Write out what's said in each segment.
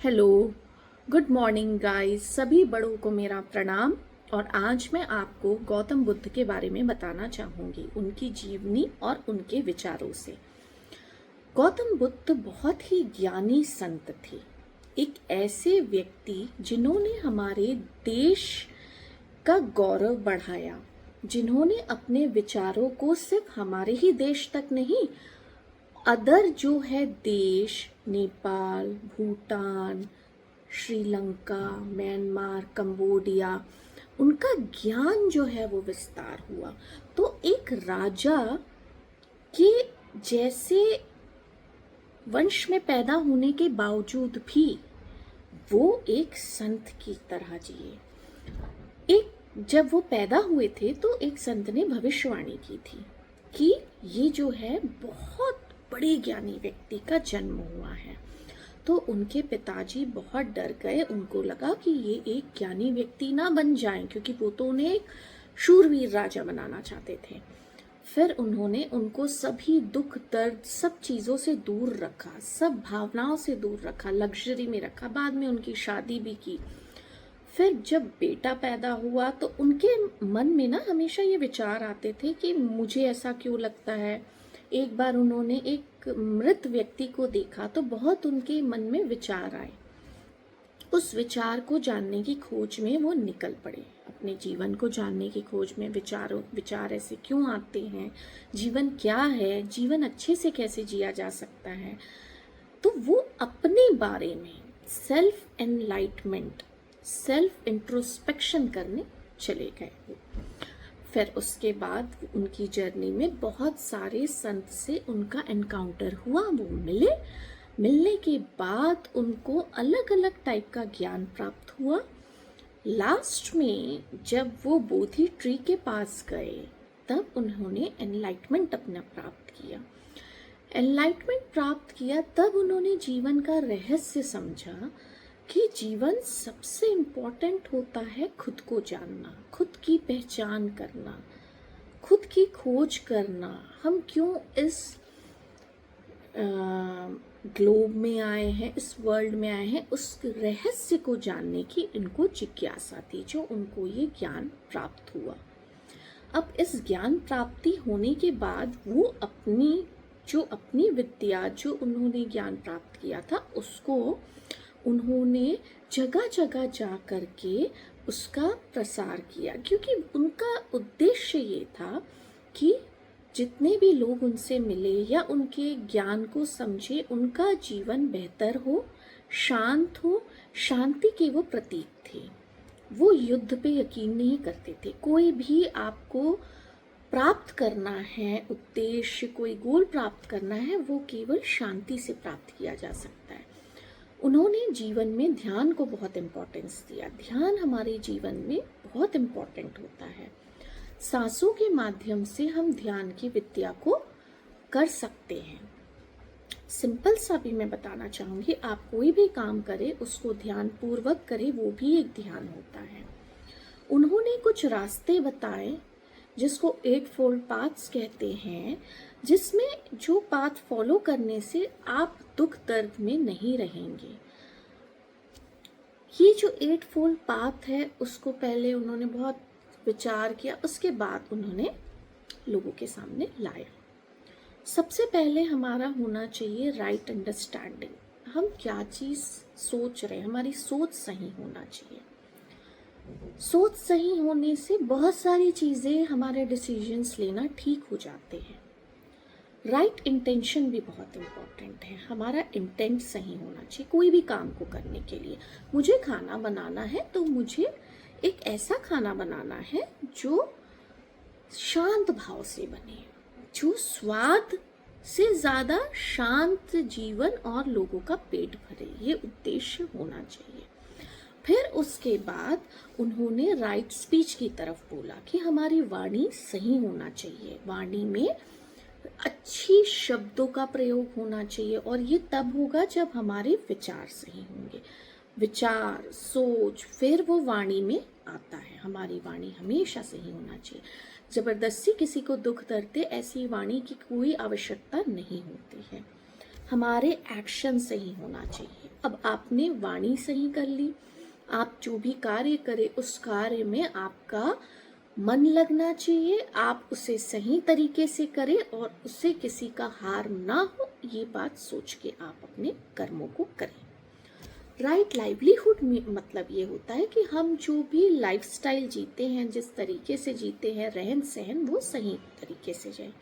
Hello, good morning guys. सभी बड़ों को मेरा प्रणाम। और आज मैं आपको गौतम बुद्ध के बारे में बताना चाहूँगी, उनकी जीवनी और उनके विचारों से। गौतम बुद्ध बहुत ही ज्ञानी संत थे, एक ऐसे व्यक्ति जिन्होंने हमारे देश का गौरव बढ़ाया, जिन्होंने अपने विचारों को सिर्फ हमारे ही देश तक नहीं, अदर जो है देश, नेपाल, भूटान, श्रीलंका, म्यांमार, कंबोडिया, उनका ज्ञान जो है वो विस्तार हुआ। तो एक राजा के जैसे वंश में पैदा होने के बावजूद भी वो एक संत की तरह जिए। जब वो पैदा हुए थे तो एक संत ने भविष्यवाणी की थी कि ये जो है बहुत बड़े ज्ञानी व्यक्ति का जन्म हुआ है। तो उनके पिताजी बहुत डर गए, उनको लगा कि ये एक ज्ञानी व्यक्ति ना बन जाएं, क्योंकि वो तो उन्हें एक शूरवीर राजा बनाना चाहते थे। फिर उन्होंने उनको सभी दुख दर्द सब चीज़ों से दूर रखा, सब भावनाओं से दूर रखा, लग्जरी में रखा। बाद में उनकी शादी भी की। फिर जब बेटा पैदा हुआ तो उनके मन में ना हमेशा ये विचार आते थे कि मुझे ऐसा क्यों लगता है। एक बार उन्होंने एक मृत व्यक्ति को देखा तो बहुत उनके मन में विचार आए। उस विचार को जानने की खोज में वो निकल पड़े, अपने जीवन को जानने की खोज में। विचार ऐसे क्यों आते हैं, जीवन क्या है, जीवन अच्छे से कैसे जिया जा सकता है। तो वो अपने बारे में सेल्फ एनलाइटमेंट, सेल्फ इंट्रोस्पेक्शन करने चले गए। फिर उसके बाद उनकी जर्नी में बहुत सारे संत से उनका एनकाउंटर हुआ। वो मिलने के बाद उनको अलग अलग टाइप का ज्ञान प्राप्त हुआ। लास्ट में जब वो बोधि ट्री के पास गए तब उन्होंने एनलाइटमेंट अपना प्राप्त किया। तब उन्होंने जीवन का रहस्य समझा कि जीवन सबसे इम्पोर्टेंट होता है खुद को जानना, खुद की पहचान करना, खुद की खोज करना। हम क्यों इस ग्लोब में आए हैं, इस वर्ल्ड में आए हैं, उस रहस्य को जानने की इनको जिज्ञासा थी, जो उनको ये ज्ञान प्राप्त हुआ। अब इस ज्ञान प्राप्ति होने के बाद वो अपनी विद्या, जो उन्होंने ज्ञान प्राप्त किया था, उसको उन्होंने जगह जगह जा कर के उसका प्रसार किया, क्योंकि उनका उद्देश्य ये था कि जितने भी लोग उनसे मिले या उनके ज्ञान को समझे, उनका जीवन बेहतर हो, शांत हो। शांति के वो प्रतीक थे। वो युद्ध पे यकीन नहीं करते थे। कोई भी आपको प्राप्त करना है, उद्देश्य, कोई गोल प्राप्त करना है, वो केवल शांति से प्राप्त किया जा सकता है। उन्होंने जीवन में ध्यान को बहुत इम्पोर्टेंस दिया। ध्यान हमारे जीवन में बहुत इम्पोर्टेंट होता है। सांसों के माध्यम से हम ध्यान की विद्या को कर सकते हैं। सिंपल सा भी मैं बताना चाहूँगी, आप कोई भी काम करें उसको ध्यान पूर्वक करें, वो भी एक ध्यान होता है। उन्होंने कुछ रास्ते बताए जिसको 8 पाथ्स कहते हैं, जिसमें जो पाथ फॉलो करने से आप दुख दर्द में नहीं रहेंगे। ये जो 8 पाथ है उसको पहले उन्होंने बहुत विचार किया, उसके बाद उन्होंने लोगों के सामने लाया। सबसे पहले हमारा होना चाहिए राइट अंडरस्टैंडिंग। हम क्या चीज़ सोच रहे हैं, हमारी सोच सही होना चाहिए। सोच सही होने से बहुत सारी चीज़ें, हमारे डिसीजंस लेना ठीक हो जाते हैं। राइट इंटेंशन भी बहुत इम्पोर्टेंट है। हमारा इंटेंट सही होना चाहिए कोई भी काम को करने के लिए। मुझे खाना बनाना है तो मुझे एक ऐसा खाना बनाना है जो शांत भाव से बने, जो स्वाद से ज़्यादा शांत जीवन और लोगों का पेट भरे, ये उद्देश्य होना चाहिए। फिर उसके बाद उन्होंने राइट स्पीच की तरफ बोला कि हमारी वाणी सही होना चाहिए, वाणी में अच्छी शब्दों का प्रयोग होना चाहिए। और ये तब होगा जब हमारे विचार सही होंगे। विचार, सोच, फिर वो वाणी में आता है। हमारी वाणी हमेशा सही होना चाहिए। जबरदस्ती किसी को दुख दर्द दे, ऐसी वाणी की कोई आवश्यकता नहीं होती है। हमारे एक्शन सही होना चाहिए। अब आपने वाणी सही कर ली, आप जो भी कार्य करें उस कार्य में आपका मन लगना चाहिए, आप उसे सही तरीके से करें और उससे किसी का हार्म ना हो, ये बात सोच के आप अपने कर्मों को करें। राइट लाइवलीहुड में मतलब ये होता है कि हम जो भी लाइफस्टाइल जीते हैं, जिस तरीके से जीते हैं, रहन सहन, वो सही तरीके से जाए।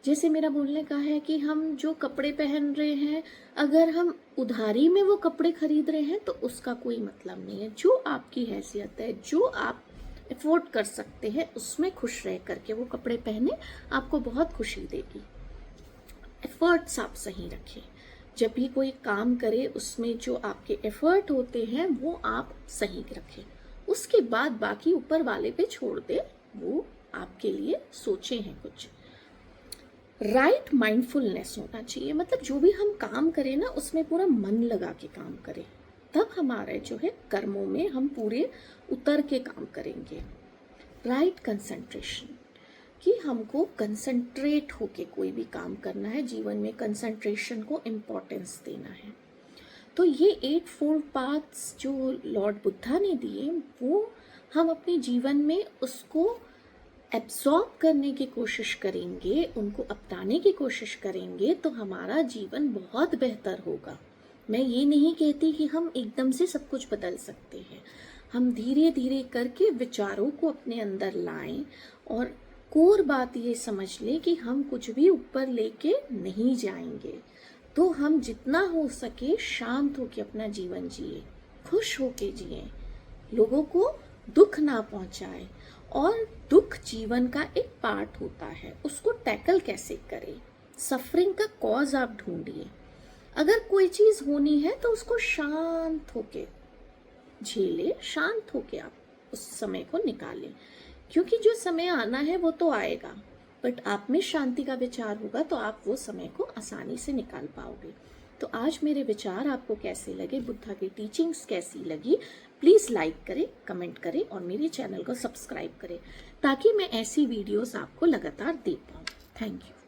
जैसे मेरा बोलने का है कि हम जो कपड़े पहन रहे हैं, अगर हम उधारी में वो कपड़े खरीद रहे हैं तो उसका कोई मतलब नहीं है। जो आपकी हैसियत है, जो आप अफोर्ड कर सकते हैं, उसमें खुश रह करके वो कपड़े पहने, आपको बहुत खुशी देगी। एफर्ट्स आप सही रखें, जब भी कोई काम करे उसमें जो आपके एफर्ट होते हैं वो आप सही रखें। उसके बाद बाकी ऊपर वाले पे छोड़ दे, वो आपके लिए सोचे हैं कुछ। राइट माइंडफुलनेस होना चाहिए, मतलब जो भी हम काम करें ना उसमें पूरा मन लगा के काम करें, तब हमारे जो है कर्मों में हम पूरे उतर के काम करेंगे। राइट कंसंट्रेशन, कि हमको कंसंट्रेट होके कोई भी काम करना है, जीवन में कंसंट्रेशन को इम्पोर्टेंस देना है। तो ये 8 फोल्ड पाथ्स जो लॉर्ड बुद्धा ने दिए, वो हम अपने जीवन में उसको एब्जॉर्ब करने की कोशिश करेंगे, उनको अपनाने की कोशिश करेंगे, तो हमारा जीवन बहुत बेहतर होगा। मैं ये नहीं कहती कि हम एकदम से सब कुछ बदल सकते हैं, हम धीरे धीरे करके विचारों को अपने अंदर लाएं और कोर बात ये समझ लें कि हम कुछ भी ऊपर लेके नहीं जाएंगे। तो हम जितना हो सके शांत होके अपना जीवन जिए, खुश होके जिए, लोगों को दुख ना पहुंचाए। और दुख जीवन का एक पार्ट होता है, उसको टैकल कैसे करें, सफरिंग का कॉज आप ढूंढिए। अगर कोई चीज होनी है तो उसको शांत होके झेले, शांत होके आप उस समय को निकालें, क्योंकि जो समय आना है वो तो आएगा, बट आप में शांति का विचार होगा तो आप वो समय को आसानी से निकाल पाओगे। तो आज मेरे विचार आपको कैसे लगे, बुद्धा की टीचिंग्स कैसी लगी, प्लीज़ लाइक करें, कमेंट करें और मेरे चैनल को सब्सक्राइब करें, ताकि मैं ऐसी वीडियोस आपको लगातार दे पाऊँ। Thank you.